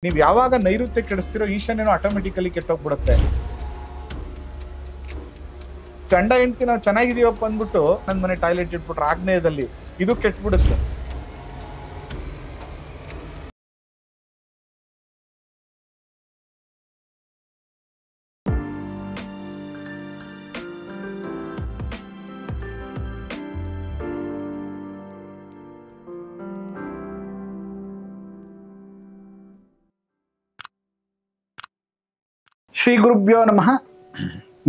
ನೀವು ಯಾವಾಗ ನೈಋತ್ಯ ಕೆಡಿಸ್ತಿರೋ ಈಶಾನ್ಯನೂ ಆಟೋಮೆಟಿಕಲಿ ಕೆಟ್ಟೋಗ್ಬಿಡುತ್ತೆ. ಗಂಡ ಹೆಂಡತಿ ನಾವು ಚೆನ್ನಾಗಿದೀವಪ್ಪ ಅಂದ್ಬಿಟ್ಟು ನನ್ನ ಮನೆ ಟಾಯ್ಲೆಟ್ ಇಟ್ಬಿಟ್ರೆ ಆಗ್ನೇಯದಲ್ಲಿ ಇದು ಕೆಟ್ಬಿಡುತ್ತೆ. ಶ್ರೀ ಗುರುಭ್ಯೋ ನಮಃ.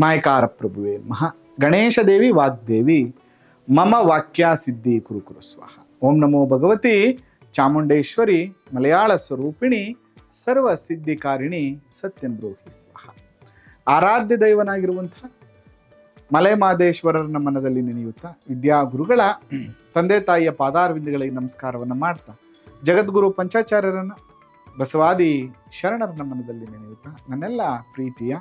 ಮಾಯಕಾರ ಪ್ರಭುವೇ ನಮಃ. ಗಣೇಶ ದೇವಿ ವಾಗ್ದೇವಿ ಮಮ ವಾಕ್ಯ ಸಿದ್ಧಿ ಕುರು ಕುರು ಸ್ವಾಹ. ಓಂ ನಮೋ ಭಗವತಿ ಚಾಮುಂಡೇಶ್ವರಿ ಮಲಯಾಳ ಸ್ವರೂಪಿಣಿ ಸರ್ವ ಸಿದ್ಧಿಕಾರಿಣಿ ಸತ್ಯಂ ಬ್ರೂಹಿ ಸ್ವಾಹ. ಆರಾಧ್ಯ ದೈವನಾಗಿರುವಂತಹ ಮಲೆ ಮಹದೇಶ್ವರರನ್ನ ಮನದಲ್ಲಿ ನೆನೆಯುತ್ತಾ ವಿದ್ಯಾಗುರುಗಳ ತಂದೆ ತಾಯಿಯ ಪಾದಾರವಿಂದಗಳಿಗೆ ನಮಸ್ಕಾರವನ್ನು ಮಾಡ್ತಾ ಜಗದ್ಗುರು ಪಂಚಾಚಾರ್ಯರನ್ನ ಬಸವಾದಿ ಶರಣರನ್ನ ಮನದಲ್ಲಿ ನೆನೆಯುತ್ತಾ ನನ್ನೆಲ್ಲ ಪ್ರೀತಿಯ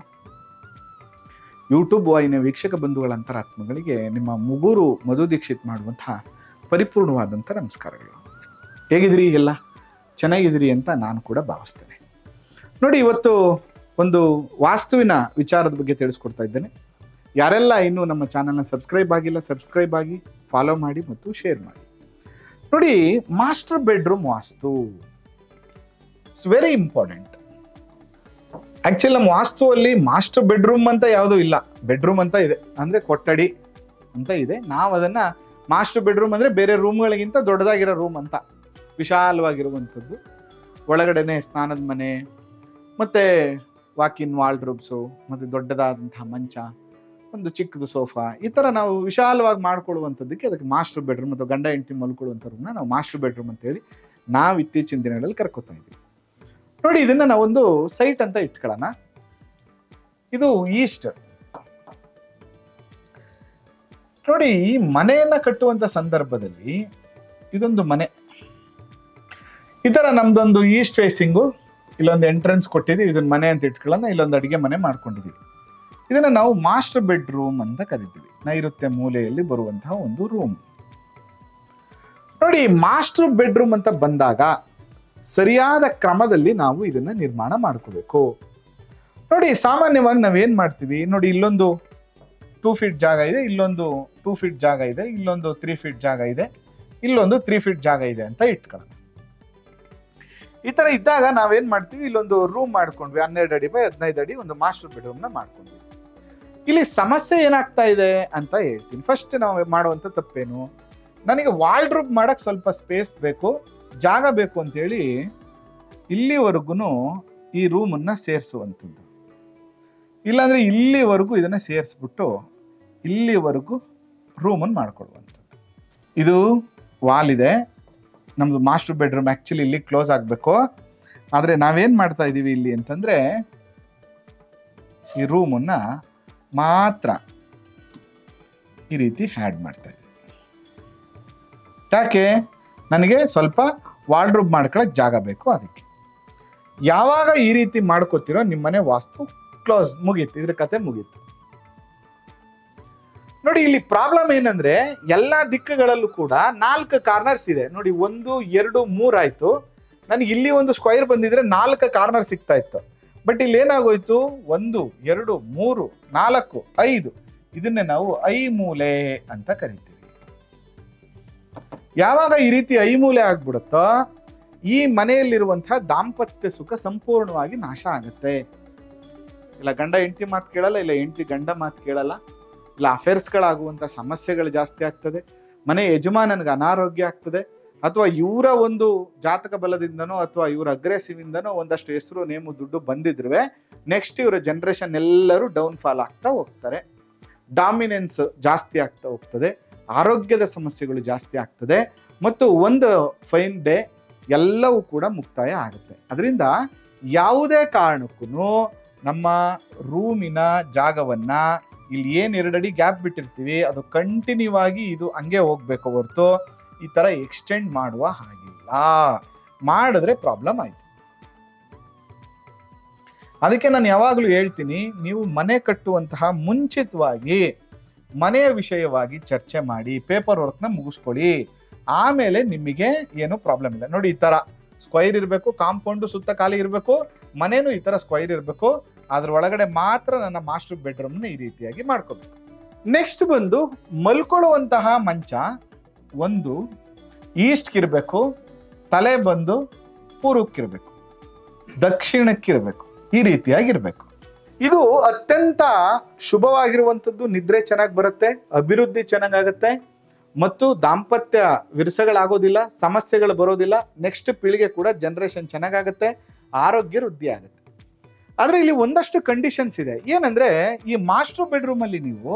ಯೂಟ್ಯೂಬ್ ವಾಹಿನ ವೀಕ್ಷಕ ಬಂಧುಗಳ ಅಂತರಾತ್ಮಗಳಿಗೆ ನಿಮ್ಮ ಮುಗುರು ಮಧು ದೀಕ್ಷಿತ್ ಮಾಡುವಂತಹ ಪರಿಪೂರ್ಣವಾದಂಥ ನಮಸ್ಕಾರಗಳು. ಹೇಗಿದ್ದೀರಿ? ಎಲ್ಲ ಚೆನ್ನಾಗಿದ್ದೀರಿ ಅಂತ ನಾನು ಕೂಡ ಭಾವಿಸ್ತೇನೆ. ನೋಡಿ, ಇವತ್ತು ಒಂದು ವಾಸ್ತುವಿನ ವಿಚಾರದ ಬಗ್ಗೆ ತಿಳಿಸ್ಕೊಡ್ತಾ ಇದ್ದೇನೆ. ಯಾರೆಲ್ಲ ಇನ್ನೂ ನಮ್ಮ ಚಾನಲ್ನ ಸಬ್ಸ್ಕ್ರೈಬ್ ಆಗಿಲ್ಲ, ಸಬ್ಸ್ಕ್ರೈಬ್ ಆಗಿ ಫಾಲೋ ಮಾಡಿ ಮತ್ತು ಶೇರ್ ಮಾಡಿ. ನೋಡಿ, master bedroom vastu it's very important. Actually ನಮ್ಮ ವಾಸ್ತುವಲ್ಲಿ ಮಾಸ್ಟರ್ ಬೆಡ್ರೂಮ್ ಅಂತ ಯಾವುದೂ ಇಲ್ಲ, ಬೆಡ್ರೂಮ್ ಅಂತ ಇದೆ, ಅಂದ್ರೆ ಕೊಠಡಿ ಅಂತ ಇದೆ. ನಾವು ಅದನ್ನ ಮಾಸ್ಟರ್ ಬೆಡ್ರೂಮ್ ಅಂದ್ರೆ ಬೇರೆ ರೂಮ್ಗಳಿಗಿಂತ ದೊಡ್ಡದಾಗಿರೋ ರೂಮ್ ಅಂತ, ವಿಶಾಲವಾಗಿರುವಂಥದ್ದು. ಒಳಗಡೆನೆ ಸ್ನಾನದ ಮನೆ, ಮತ್ತೆ ವಾಕಿನ್ ವಾಲ್ಡ್ರೂಬ್ಸು, ಮತ್ತೆ ದೊಡ್ಡದಾದಂತಹ ಮಂಚ, ಒಂದು ಚಿಕ್ಕದು ಸೋಫಾ, ಈ ಥರ ನಾವು ವಿಶಾಲವಾಗಿ ಮಾಡ್ಕೊಳ್ಳುವಂಥದ್ದಕ್ಕೆ ಅದಕ್ಕೆ ಮಾಸ್ಟರ್ ಬೆಡ್ರೂಮ್ ಅಥವಾ ಗಂಡ ಹೆಂಡತಿ ಮಲ್ಕೊಳ್ಳುವಂಥ ರೂಮ್ನ ನಾವು ಮಾಸ್ಟರ್ ಬೆಡ್ರೂಮ್ ಅಂತೇಳಿ ನಾವು ಇತ್ತೀಚಿನ ದಿನಗಳಲ್ಲಿ ಕರ್ಕೋತಾ ಇದ್ದೀವಿ. ನೋಡಿ, ಇದನ್ನ ನಾವೊಂದು ಸೈಟ್ ಅಂತ ಇಟ್ಕೊಳ್ಳೋಣ. ಇದು ಈಸ್ಟ್. ನೋಡಿ, ಈ ಮನೆಯನ್ನ ಕಟ್ಟುವಂತ ಸಂದರ್ಭದಲ್ಲಿ ಇದೊಂದು ಮನೆ, ಈ ತರ ನಮ್ದೊಂದು ಈಸ್ಟ್ ಫೇಸಿಂಗು, ಇಲ್ಲೊಂದು ಎಂಟ್ರೆನ್ಸ್ ಕೊಟ್ಟಿದ್ದೀವಿ, ಇದನ್ನ ಮನೆ ಅಂತ ಇಟ್ಕೊಳ್ಳೋಣ. ಇಲ್ಲೊಂದು ಅಡಿಗೆ ಮನೆ ಮಾಡ್ಕೊಂಡಿದ್ದೀವಿ. ಇದನ್ನ ನಾವು ಮಾಸ್ಟರ್ ಬೆಡ್ರೂಮ್ ಅಂತ ಕರಿತೀವಿ. ನೈಋತ್ಯ ಮೂಲೆಯಲ್ಲಿ ಬರುವಂತಹ ಒಂದು ರೂಮ್. ನೋಡಿ, ಮಾಸ್ಟರ್ ಬೆಡ್ರೂಮ್ ಅಂತ ಬಂದಾಗ ಸರಿಯಾದ ಕ್ರಮದಲ್ಲಿ ನಾವು ಇದನ್ನ ನಿರ್ಮಾಣ ಮಾಡ್ಕೋಬೇಕು. ನೋಡಿ, ಸಾಮಾನ್ಯವಾಗಿ ನಾವೇನ್ ಮಾಡ್ತೀವಿ, ನೋಡಿ ಇಲ್ಲೊಂದು 2 ಫೀಟ್ ಜಾಗ ಇದೆ, ಇಲ್ಲೊಂದು 2 ಫೀಟ್ ಜಾಗ ಇದೆ, ಇಲ್ಲೊಂದು 3 ಫೀಟ್ ಜಾಗ ಇದೆ, ಇಲ್ಲೊಂದು 3 ಫೀಟ್ ಜಾಗ ಇದೆ ಅಂತ ಇಟ್ಕೊಳ್ಳೋಣ. ಈ ತರ ಇದ್ದಾಗ ನಾವೇನ್ ಮಾಡ್ತೀವಿ, ಇಲ್ಲೊಂದು ರೂಮ್ ಮಾಡ್ಕೊಂಡ್ವಿ, 12 ಅಡಿ ಬೈ 15 ಅಡಿ ಒಂದು ಮಾಸ್ಟರ್ ಬೆಡ್ರೂಮ್ ನ ಮಾಡ್ಕೊಂಡ್ವಿ. ಇಲ್ಲಿ ಸಮಸ್ಯೆ ಏನಾಗ್ತಾ ಇದೆ ಅಂತ ಹೇಳ್ತೀನಿ. ಫಸ್ಟ್ ನಾವು ಮಾಡುವಂತ ತಪ್ಪೇನು, ನನಗೆ ವಾರ್ಡ್ರೋಬ್ ಮಾಡಕ್ ಸ್ವಲ್ಪ ಸ್ಪೇಸ್ ಬೇಕು, ಜಾಗ ಬೇಕು ಅಂತೇಳಿ ಇಲ್ಲಿವರೆಗೂ ಈ ರೂಮನ್ನ ಸೇರಿಸುವಂಥದ್ದು. ಇಲ್ಲಾಂದ್ರೆ ಇಲ್ಲಿವರೆಗೂ ಇದನ್ನ ಸೇರಿಸ್ಬಿಟ್ಟು ಇಲ್ಲಿವರೆಗೂ ರೂಮನ್ನು ಮಾಡ್ಕೊಳ್ಳುವಂಥದ್ದು. ಇದು ವಾಲ್ ಇದೆ, ನಮ್ದು ಮಾಸ್ಟರ್ ಬೆಡ್ರೂಮ್ ಆಕ್ಚುಲಿ ಇಲ್ಲಿ ಕ್ಲೋಸ್ ಆಗಬೇಕು. ಆದರೆ ನಾವೇನ್ ಮಾಡ್ತಾ ಇದ್ದೀವಿ ಇಲ್ಲಿ ಅಂತಂದ್ರೆ ಈ ರೂಮನ್ನ ಮಾತ್ರ ಈ ರೀತಿ ಹ್ಯಾಡ್ ಮಾಡ್ತಾ ಇದ್ದೀವಿ. ಯಾಕೆ? ನನಗೆ ಸ್ವಲ್ಪ ವಾರ್ಡ್ರೋಬ್ ಮಾಡ್ಕೊಳಕ್ ಜಾಗ ಬೇಕು. ಅದಕ್ಕೆ ಯಾವಾಗ ಈ ರೀತಿ ಮಾಡ್ಕೋತಿರೋ ನಿಮ್ಮನೆ ವಾಸ್ತು ಕ್ಲೋಸ್, ಮುಗೀತು, ಇದ್ರ ಕತೆ ಮುಗೀತು. ನೋಡಿ, ಇಲ್ಲಿ ಪ್ರಾಬ್ಲಮ್ ಏನಂದ್ರೆ ಎಲ್ಲಾ ದಿಕ್ಕುಗಳಲ್ಲೂ ಕೂಡ 4 ಕಾರ್ನರ್ಸ್ ಇದೆ. ನೋಡಿ, 1 2 3 ಆಯ್ತು. ನನಗೆ ಇಲ್ಲಿ ಒಂದು ಸ್ಕ್ವೈರ್ ಬಂದಿದ್ರೆ 4 ಕಾರ್ನರ್ ಸಿಗ್ತಾ ಇತ್ತು. ಬಟ್ ಇಲ್ಲಿ ಏನಾಗೋಯ್ತು, 1 2 3 4 5, ಇದನ್ನೇ ನಾವು ಐಮೂಲೆ ಅಂತ ಕರಿತೀವಿ. ಯಾವಾಗ ಈ ರೀತಿ ಐಮೂಲೆ ಆಗ್ಬಿಡುತ್ತೋ ಈ ಮನೆಯಲ್ಲಿರುವಂತಹ ದಾಂಪತ್ಯ ಸುಖ ಸಂಪೂರ್ಣವಾಗಿ ನಾಶ ಆಗುತ್ತೆ. ಇಲ್ಲ ಗಂಡ ಹೆಂಡತಿ ಮಾತು ಕೇಳಲ್ಲ, ಇಲ್ಲ ಹೆಂಡತಿ ಗಂಡ ಮಾತು ಕೇಳಲ್ಲ, ಇಲ್ಲ ಅಫೇರ್ಸ್ಗಳಾಗುವಂಥ ಸಮಸ್ಯೆಗಳು ಜಾಸ್ತಿ ಆಗ್ತದೆ, ಮನೆ ಯಜಮಾನನಿಗೆ ಅನಾರೋಗ್ಯ ಆಗ್ತದೆ, ಅಥವಾ ಇವರ ಒಂದು ಜಾತಕ ಬಲದಿಂದನೋ ಅಥವಾ ಇವರ ಅಗ್ರೆಸಿವ್ ಇಂದನೋ ಒಂದಷ್ಟು ಹೆಸರು ನೇಮು ದುಡ್ಡು ಬಂದಿದ್ರೆ ನೆಕ್ಸ್ಟ್ ಇವರ ಜನರೇಷನ್ ಎಲ್ಲರೂ ಡೌನ್ ಫಾಲ್ ಆಗ್ತಾ ಹೋಗ್ತಾರೆ. ಡಾಮಿನೆನ್ಸ್ ಜಾಸ್ತಿ ಆಗ್ತಾ ಹೋಗ್ತದೆ, ಆರೋಗ್ಯದ ಸಮಸ್ಯೆಗಳು ಜಾಸ್ತಿ ಆಗ್ತದೆ, ಮತ್ತು ಒಂದು ಫೈನ್ ಡೇ ಎಲ್ಲವೂ ಕೂಡ ಮುಕ್ತಾಯ ಆಗುತ್ತೆ. ಅದರಿಂದ ಯಾವುದೇ ಕಾರಣಕ್ಕೂ ನಮ್ಮ ರೂಮಿನ ಜಾಗವನ್ನ ಇಲ್ಲಿ ಏನು 2 ಅಡಿ ಗ್ಯಾಪ್ ಬಿಟ್ಟಿರ್ತೀವಿ ಅದು ಕಂಟಿನ್ಯೂ ಆಗಿ ಇದು ಹಂಗೆ ಹೋಗ್ಬೇಕು ಹೊರತು ಈ ತರ ಎಕ್ಸ್ಟೆಂಡ್ ಮಾಡುವ ಹಾಗಿಲ್ಲ. ಮಾಡಿದ್ರೆ ಪ್ರಾಬ್ಲಮ್ ಆಯ್ತು. ಅದಕ್ಕೆ ನಾನು ಯಾವಾಗಲೂ ಹೇಳ್ತೀನಿ, ನೀವು ಮನೆ ಕಟ್ಟುವಂತಹ ಮುಂಚಿತವಾಗಿ ಮನೆಯ ವಿಷಯವಾಗಿ ಚರ್ಚೆ ಮಾಡಿ ಪೇಪರ್ ವರ್ಕ್ನ ಮುಗಿಸ್ಕೊಳ್ಳಿ. ಆಮೇಲೆ ನಿಮಗೆ ಏನು ಪ್ರಾಬ್ಲಮ್ ಇಲ್ಲ. ನೋಡಿ, ಈ ತರ ಸ್ಕ್ವೈರ್ ಇರಬೇಕು, ಕಾಂಪೌಂಡ್ ಸುತ್ತ ಖಾಲಿ ಇರಬೇಕು, ಮನೇನು ಈ ತರ ಸ್ಕ್ವೈರ್ ಇರಬೇಕು. ಅದ್ರ ಒಳಗಡೆ ಮಾತ್ರ ನನ್ನ ಮಾಸ್ಟರ್ ಬೆಡ್ರೂಮ್ನ ಈ ರೀತಿಯಾಗಿ ಮಾಡ್ಕೋಬೇಕು. ನೆಕ್ಸ್ಟ್ ಬಂದು ಮಲ್ಕೊಳ್ಳುವಂತಹ ಮಂಚ ಒಂದು ಈಸ್ಟ್ಗಿರ್ಬೇಕು, ತಲೆ ಬಂದು ಪೂರ್ವಕ್ಕಿರ್ಬೇಕು, ದಕ್ಷಿಣಕ್ಕಿರ್ಬೇಕು, ಈ ರೀತಿಯಾಗಿರ್ಬೇಕು. ಇದು ಅತ್ಯಂತ ಶುಭವಾಗಿರುವಂಥದ್ದು. ನಿದ್ರೆ ಚೆನ್ನಾಗಿ ಬರುತ್ತೆ, ಅಭಿವೃದ್ಧಿ ಚೆನ್ನಾಗಾಗತ್ತೆ, ಮತ್ತು ದಾಂಪತ್ಯ ವಿರಸಗಳಾಗೋದಿಲ್ಲ, ಸಮಸ್ಯೆಗಳು ಬರೋದಿಲ್ಲ. ನೆಕ್ಸ್ಟ್ ಪೀಳಿಗೆ ಕೂಡ ಜನರೇಷನ್ ಚೆನ್ನಾಗಾಗತ್ತೆ, ಆರೋಗ್ಯ ವೃದ್ಧಿ ಆಗುತ್ತೆ. ಆದ್ರೆ ಇಲ್ಲಿ ಒಂದಷ್ಟು ಕಂಡೀಷನ್ಸ್ ಇದೆ. ಏನಂದ್ರೆ ಈ ಮಾಸ್ಟರ್ ಬೆಡ್ರೂಮ್ ಅಲ್ಲಿ ನೀವು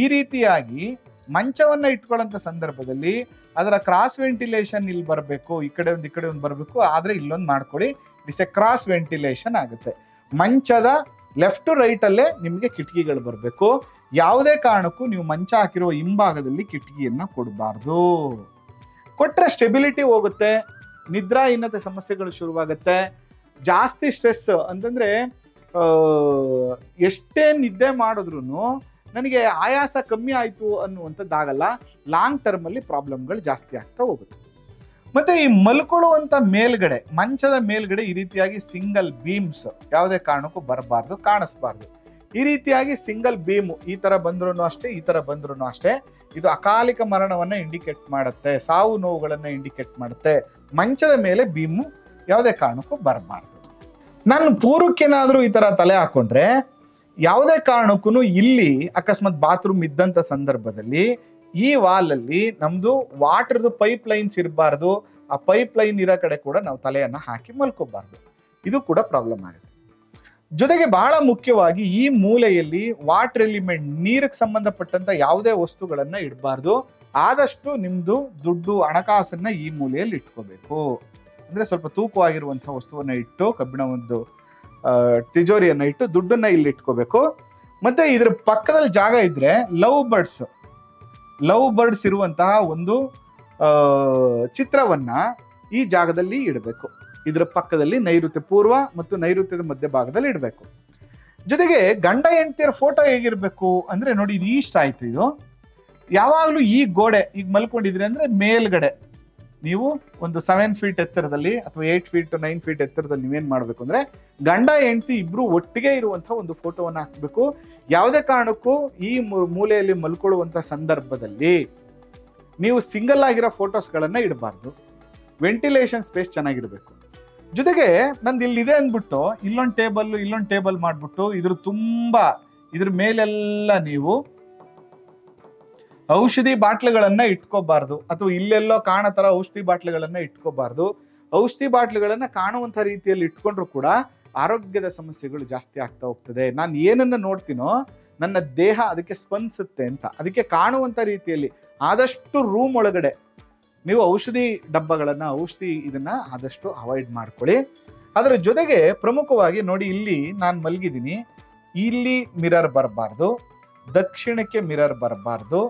ಈ ರೀತಿಯಾಗಿ ಮಂಚವನ್ನ ಇಟ್ಕೊಳ್ಳೋಂಥ ಸಂದರ್ಭದಲ್ಲಿ ಅದರ ಕ್ರಾಸ್ ವೆಂಟಿಲೇಷನ್ ಇಲ್ಲಿ ಬರಬೇಕು, ಈ ಕಡೆ ಒಂದು ಬರಬೇಕು. ಆದ್ರೆ ಇಲ್ಲೊಂದು ಮಾಡ್ಕೊಳ್ಳಿ, ಇಟ್ಸ್ ಎ ಕ್ರಾಸ್ ವೆಂಟಿಲೇಷನ್ ಆಗುತ್ತೆ. ಮಂಚದ ಲೆಫ್ಟ್ ಟು ರೈಟ್ ಅಲ್ಲೇ ನಿಮಗೆ ಕಿಟಕಿಗಳು ಬರಬೇಕು. ಯಾವುದೇ ಕಾರಣಕ್ಕೂ ನೀವು ಮಂಚ ಹಾಕಿರುವ ಹಿಂಭಾಗದಲ್ಲಿ ಕಿಟಕಿಯನ್ನ ಕೊಡಬಾರ್ದು. ಕೊಟ್ರೆ ಸ್ಟೆಬಿಲಿಟಿ ಹೋಗುತ್ತೆ, ನಿದ್ರಾಹೀನತೆ ಸಮಸ್ಯೆಗಳು ಶುರುವಾಗುತ್ತೆ. ಜಾಸ್ತಿ ಸ್ಟ್ರೆಸ್ ಅಂತಂದ್ರೆ ಎಷ್ಟೇ ನಿದ್ದೆ ಮಾಡಿದ್ರು ನನಗೆ ಆಯಾಸ ಕಮ್ಮಿ ಆಯ್ತು ಅನ್ನುವಂಥದ್ದಾಗಲ್ಲ. ಲಾಂಗ್ ಟರ್ಮ್ ಅಲ್ಲಿ ಪ್ರಾಬ್ಲಮ್ಗಳು ಜಾಸ್ತಿ ಆಗ್ತಾ ಹೋಗುತ್ತೆ. ಮತ್ತೆ ಈ ಮಲ್ಕೊಳ್ಳುವಂತ ಮೇಲ್ಗಡೆ, ಮಂಚದ ಮೇಲ್ಗಡೆ ಈ ರೀತಿಯಾಗಿ ಸಿಂಗಲ್ ಬೀಮ್ಸ್ ಯಾವುದೇ ಕಾರಣಕ್ಕೂ ಬರಬಾರ್ದು, ಕಾಣಿಸ್ಬಾರ್ದು. ಈ ರೀತಿಯಾಗಿ ಸಿಂಗಲ್ ಬೀಮ್ ಈ ತರ ಬಂದ್ರು ಅಷ್ಟೇ, ಈ ತರ ಬಂದ್ರು ಅಷ್ಟೇ, ಇದು ಅಕಾಲಿಕ ಮರಣವನ್ನ ಇಂಡಿಕೇಟ್ ಮಾಡುತ್ತೆ, ಸಾವು ನೋವುಗಳನ್ನ ಇಂಡಿಕೇಟ್ ಮಾಡುತ್ತೆ. ಮಂಚದ ಮೇಲೆ ಬೀಮು ಯಾವುದೇ ಕಾರಣಕ್ಕೂ ಬರಬಾರ್ದು. ನಾನು ಪೂರ್ವಕ್ಕೇನಾದ್ರೂ ಈ ತರ ತಲೆ ಹಾಕೊಂಡ್ರೆ ಯಾವುದೇ ಕಾರಣಕ್ಕೂ ಇಲ್ಲಿ ಅಕಸ್ಮಾತ್ ಬಾತ್ರೂಮ್ ಇದ್ದಂತ ಸಂದರ್ಭದಲ್ಲಿ ಈ ವಾಲ್ ಅಲ್ಲಿ ನಮ್ದು ವಾಟರ್ದು ಪೈಪ್ ಲೈನ್ಸ್ ಇರಬಾರ್ದು. ಆ ಪೈಪ್ ಲೈನ್ ಇರೋ ಕಡೆ ಕೂಡ ನಾವು ತಲೆಯನ್ನ ಹಾಕಿ ಮಲ್ಕೋಬಾರ್ದು. ಇದು ಕೂಡ ಪ್ರಾಬ್ಲಮ್ ಆಗುತ್ತೆ. ಜೊತೆಗೆ ಬಹಳ ಮುಖ್ಯವಾಗಿ ಈ ಮೂಲೆಯಲ್ಲಿ ವಾಟರ್ ಎಲಿಮೆಂಟ್, ನೀರಿಗೆ ಸಂಬಂಧಪಟ್ಟಂತ ಯಾವುದೇ ವಸ್ತುಗಳನ್ನ ಇಡಬಾರ್ದು. ಆದಷ್ಟು ನಿಮ್ದು ದುಡ್ಡು, ಹಣಕಾಸನ್ನ ಈ ಮೂಲೆಯಲ್ಲಿ ಇಟ್ಕೋಬೇಕು. ಅಂದ್ರೆ ಸ್ವಲ್ಪ ತೂಕವಾಗಿರುವಂತಹ ವಸ್ತುವನ್ನ ಇಟ್ಟು, ಕಬ್ಬಿಣ ಒಂದು ತಿಜೋರಿಯನ್ನ ಇಟ್ಟು ದುಡ್ಡನ್ನ ಇಲ್ಲಿ ಇಟ್ಕೋಬೇಕು. ಮತ್ತೆ ಇದ್ರ ಪಕ್ಕದಲ್ಲಿ ಜಾಗ ಇದ್ರೆ ಲವ್ ಬರ್ಡ್ಸ್ ಇರುವಂತಹ ಒಂದು ಚಿತ್ರವನ್ನ ಈ ಜಾಗದಲ್ಲಿ ಇಡಬೇಕು. ಇದರ ಪಕ್ಕದಲ್ಲಿ ನೈಋತ್ಯ ಪೂರ್ವ ಮತ್ತು ನೈಋತ್ಯದ ಮಧ್ಯಭಾಗದಲ್ಲಿ ಇಡಬೇಕು. ಜೊತೆಗೆ ಗಂಡ ಹೆಂಡತಿಯರ ಫೋಟೋ ಹೇಗಿರ್ಬೇಕು ಅಂದ್ರೆ, ನೋಡಿ ಇದು ಈಸ್ಟ್ ಆಯ್ತು. ಇದು ಯಾವಾಗ್ಲೂ ಈ ಗೋಡೆ ಈಗ ಮಲ್ಕೊಂಡಿದ್ರಿ ಅಂದ್ರೆ ಮೇಲ್ಗಡೆ ನೀವು ಒಂದು 7 ಫೀಟ್ ಎತ್ತರದಲ್ಲಿ ಅಥವಾ 8 ಫೀಟ್ 9 ಫೀಟ್ ಎತ್ತರದಲ್ಲಿ ನೀವೇನ್ ಮಾಡ್ಬೇಕು ಅಂದ್ರೆ ಗಂಡ ಹೆಂಡತಿ ಇಬ್ರು ಒಟ್ಟಿಗೆ ಇರುವಂತಹ ಒಂದು ಫೋಟೋವನ್ನ ಹಾಕ್ಬೇಕು. ಯಾವುದೇ ಕಾರಣಕ್ಕೂ ಈ ಮೂಲೆಯಲ್ಲಿ ಮಲ್ಕೊಳ್ಳುವಂತ ಸಂದರ್ಭದಲ್ಲಿ ನೀವು ಸಿಂಗಲ್ ಆಗಿರೋ ಫೋಟೋಸ್ಗಳನ್ನ ಇಡಬಾರ್ದು. ವೆಂಟಿಲೇಷನ್ ಸ್ಪೇಸ್ ಚೆನ್ನಾಗಿರ್ಬೇಕು. ಜೊತೆಗೆ ನಂದು ಇಲ್ಲಿದೆ ಅಂದ್ಬಿಟ್ಟು ಇಲ್ಲೊಂದು ಟೇಬಲ್ ಮಾಡ್ಬಿಟ್ಟು ಇದ್ರ ಮೇಲೆಲ್ಲ ನೀವು ಔಷಧಿ ಬಾಟ್ಲುಗಳನ್ನ ಇಟ್ಕೋಬಾರ್ದು, ಅಥವಾ ಇಲ್ಲೆಲ್ಲೋ ಕಾಣೋ ತರ ಔಷಧಿ ಬಾಟ್ಲುಗಳನ್ನ ಇಟ್ಕೋಬಾರ್ದು. ಔಷಧಿ ಬಾಟ್ಲುಗಳನ್ನ ಕಾಣುವಂತ ರೀತಿಯಲ್ಲಿ ಇಟ್ಕೊಂಡ್ರು ಕೂಡ ಆರೋಗ್ಯದ ಸಮಸ್ಯೆಗಳು ಜಾಸ್ತಿ ಆಗ್ತಾ ಹೋಗ್ತದೆ. ನಾನು ಏನನ್ನ ನೋಡ್ತೀನೋ ನನ್ನ ದೇಹ ಅದಕ್ಕೆ ಸ್ಪಂದಿಸುತ್ತೆ ಅಂತ. ಅದಕ್ಕೆ ಕಾಣುವಂತ ರೀತಿಯಲ್ಲಿ ಆದಷ್ಟು ರೂಮ್ ಒಳಗಡೆ ನೀವು ಔಷಧಿ ಡಬ್ಬಗಳನ್ನ, ಇದನ್ನ ಆದಷ್ಟು ಅವಾಯ್ಡ್ ಮಾಡ್ಕೊಳ್ಳಿ. ಅದರ ಜೊತೆಗೆ ಪ್ರಮುಖವಾಗಿ ನೋಡಿ, ಇಲ್ಲಿ ನಾನು ಮಲಗಿದ್ದೀನಿ, ಇಲ್ಲಿ ಮಿರರ್ ಬರಬಾರ್ದು, ದಕ್ಷಿಣಕ್ಕೆ ಮಿರರ್ ಬರಬಾರ್ದು,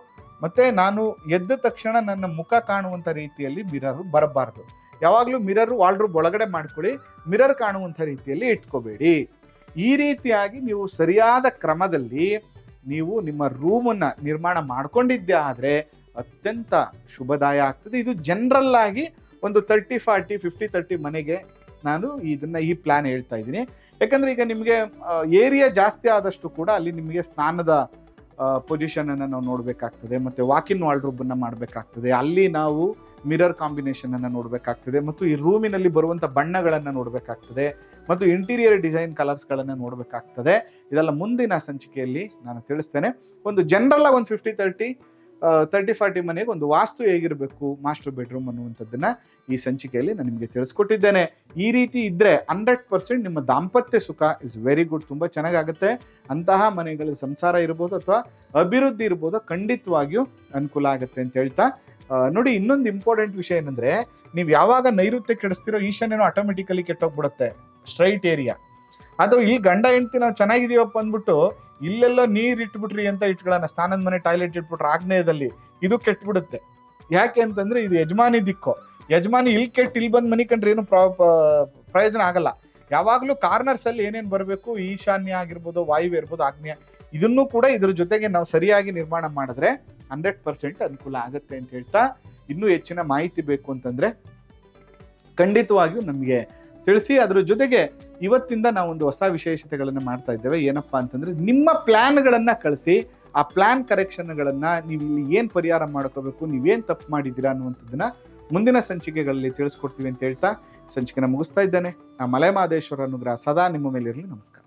ಮತ್ತೆ ನಾನು ಎದ್ದ ತಕ್ಷಣ ನನ್ನ ಮುಖ ಕಾಣುವಂತ ರೀತಿಯಲ್ಲಿ ಮಿರರ್ ಬರಬಾರ್ದು. ಯಾವಾಗ್ಲೂ ಮಿರರ್ ವಾಲ್ಡ್ರೂಮ್ ಒಳಗಡೆ ಮಾಡ್ಕೊಳ್ಳಿ, ಮಿರರ್ ಕಾಣುವಂತ ರೀತಿಯಲ್ಲಿ ಇಟ್ಕೋಬೇಡಿ. ಈ ರೀತಿಯಾಗಿ ನೀವು ಸರಿಯಾದ ಕ್ರಮದಲ್ಲಿ ನೀವು ನಿಮ್ಮ ರೂಮನ್ನ ನಿರ್ಮಾಣ ಮಾಡ್ಕೊಂಡಿದ್ದೆ ಆದ್ರೆ ಅತ್ಯಂತ ಶುಭದಾಯ ಆಗ್ತದೆ. ಇದು ಜನರಲ್ ಆಗಿ ಒಂದು 30-40 50-30 ಮನೆಗೆ ನಾನು ಈ ಪ್ಲಾನ್ ಹೇಳ್ತಾ ಇದ್ದೀನಿ. ಯಾಕಂದ್ರೆ ಈಗ ನಿಮಗೆ ಏರಿಯಾ ಜಾಸ್ತಿ ಆದಷ್ಟು ಕೂಡ ಅಲ್ಲಿ ನಿಮಗೆ ಸ್ನಾನದ ಪೊಸಿಷನ್ ಅನ್ನ ನಾವು ನೋಡ್ಬೇಕಾಗ್ತದೆ, ಮತ್ತೆ ವಾಕಿನ್ ವಾರ್ಡ್ರೋಬ್ ಅನ್ನ ಮಾಡ್ಬೇಕಾಗ್ತದೆ, ಅಲ್ಲಿ ನಾವು ಮಿರರ್ ಕಾಂಬಿನೇಷನ್ ಅನ್ನ ನೋಡ್ಬೇಕಾಗ್ತದೆ, ಮತ್ತು ಈ ರೂಮಿನಲ್ಲಿ ಬರುವಂತ ಬಣ್ಣಗಳನ್ನ ನೋಡ್ಬೇಕಾಗ್ತದೆ, ಮತ್ತು ಇಂಟೀರಿಯರ್ ಡಿಸೈನ್ ಕಲರ್ಸ್ ಗಳನ್ನ ನೋಡ್ಬೇಕಾಗ್ತದೆ. ಇದೆಲ್ಲ ಮುಂದಿನ ಸಂಚಿಕೆಯಲ್ಲಿ ನಾನು ತಿಳಿಸ್ತೇನೆ. ಒಂದು ಜನರಲ್ ಆಗಿ ಒಂದು 50-30 ಮನೆಗೆ ಒಂದು ವಾಸ್ತು ಹೇಗಿರಬೇಕು ಮಾಸ್ಟರ್ ಬೆಡ್ರೂಮ್ ಅನ್ನುವಂಥದ್ದನ್ನ ಈ ಸಂಚಿಕೆಯಲ್ಲಿ ನಾನು ನಿಮಗೆ ತಿಳಿಸ್ಕೊಟ್ಟಿದ್ದೇನೆ. ಈ ರೀತಿ ಇದ್ರೆ 100% ನಿಮ್ಮ ದಾಂಪತ್ಯ ಸುಖ ಇಸ್ ವೆರಿ ಗುಡ್, ತುಂಬಾ ಚೆನ್ನಾಗಾಗುತ್ತೆ. ಅಂತಹ ಮನೆಗಳ ಸಂಸಾರ ಇರ್ಬೋದು ಅಥವಾ ಅಭಿವೃದ್ಧಿ ಇರ್ಬೋದು, ಖಂಡಿತವಾಗಿಯೂ ಅನುಕೂಲ ಆಗುತ್ತೆ ಅಂತ ಹೇಳ್ತಾ ನೋಡಿ, ಇನ್ನೊಂದು ಇಂಪಾರ್ಟೆಂಟ್ ವಿಷಯ ಏನಂದ್ರೆ, ನೀವು ಯಾವಾಗ ನೈಋತ್ಯ ಕೆಡಿಸ್ತಿರೋ ಈಶಾನ್ಯನೂ ಆಟೋಮೆಟಿಕಲಿ ಕೆಟ್ಟೋಗ್ಬಿಡುತ್ತೆ, ಸ್ಟ್ರೈಟ್ ಏರಿಯಾ. ಅದು ಇಲ್ಲಿ ಗಂಡ ಹೆಂಡತಿ ನಾವು ಚೆನ್ನಾಗಿದೀವಪ್ಪ ಅಂದ್ಬಿಟ್ಟು ಇಲ್ಲೆಲ್ಲೋ ನೀರ್ ಇಟ್ಬಿಟ್ರಿ ಅಂತ ಇಟ್ಕೊಳ್ಳೋಣ, ಸ್ನಾನದ ಮನೆ ಟಾಯ್ಲೆಟ್ ಇಟ್ಬಿಟ್ರೆ ಆಗ್ನೇಯದಲ್ಲಿ ಇದು ಕೆಟ್ಬಿಡುತ್ತೆ. ಯಾಕೆ ಅಂತಂದ್ರೆ ಇದು ಯಜಮಾನಿ ದಿಕ್ಕು. ಯಜಮಾನಿ ಇಲ್ಲಿ ಕೆಟ್ಟು ಇಲ್ಲಿ ಬಂದ್ ಮನಿ ಕಂಡ್ರೆ ಏನು ಪ್ರಯೋಜನ ಆಗಲ್ಲ. ಯಾವಾಗ್ಲೂ ಕಾರ್ನರ್ಸ್ ಅಲ್ಲಿ ಏನೇನ್ ಬರಬೇಕು, ಈಶಾನ್ಯ ಆಗಿರ್ಬೋದು, ವಾಯುವ್ಯ ಇರ್ಬೋದು, ಆಗ್ನೇಯ, ಇದನ್ನು ಕೂಡ ಇದ್ರ ಜೊತೆಗೆ ನಾವು ಸರಿಯಾಗಿ ನಿರ್ಮಾಣ ಮಾಡಿದ್ರೆ 100% ಅನುಕೂಲ ಆಗುತ್ತೆ ಅಂತ ಹೇಳ್ತಾ, ಇನ್ನೂ ಹೆಚ್ಚಿನ ಮಾಹಿತಿ ಬೇಕು ಅಂತಂದ್ರೆ ಖಂಡಿತವಾಗಿಯೂ ನಮಗೆ ತಿಳಿಸಿ. ಅದ್ರ ಜೊತೆಗೆ ಇವತ್ತಿಂದ ನಾವು ಒಂದು ಹೊಸ ವಿಶೇಷತೆಗಳನ್ನು ಮಾಡ್ತಾ ಇದ್ದೇವೆ. ಏನಪ್ಪಾ ಅಂತಂದ್ರೆ, ನಿಮ್ಮ ಪ್ಲಾನ್ಗಳನ್ನ ಕಳಿಸಿ. ಆ ಪ್ಲಾನ್ ಕರೆಕ್ಷನ್ಗಳನ್ನ ನೀವು ಇಲ್ಲಿ ಏನ್ ಪರಿಹಾರ ಮಾಡ್ಕೋಬೇಕು, ನೀವೇನ್ ತಪ್ಪು ಮಾಡಿದ್ದೀರಾ ಅನ್ನುವಂಥದ್ದನ್ನ ಮುಂದಿನ ಸಂಚಿಕೆಗಳಲ್ಲಿ ತಿಳಿಸ್ಕೊಡ್ತೀವಿ ಅಂತ ಹೇಳ್ತಾ ಸಂಚಿಕೆನ ಮುಗಿಸ್ತಾ ಇದ್ದೇನೆ. ಆ ಮಲೆ ಮಹದೇಶ್ವರ ಅನುಗ್ರಹ ಸದಾ ನಿಮ್ಮ ಮೇಲೆ ಇರಲಿ. ನಮಸ್ಕಾರ.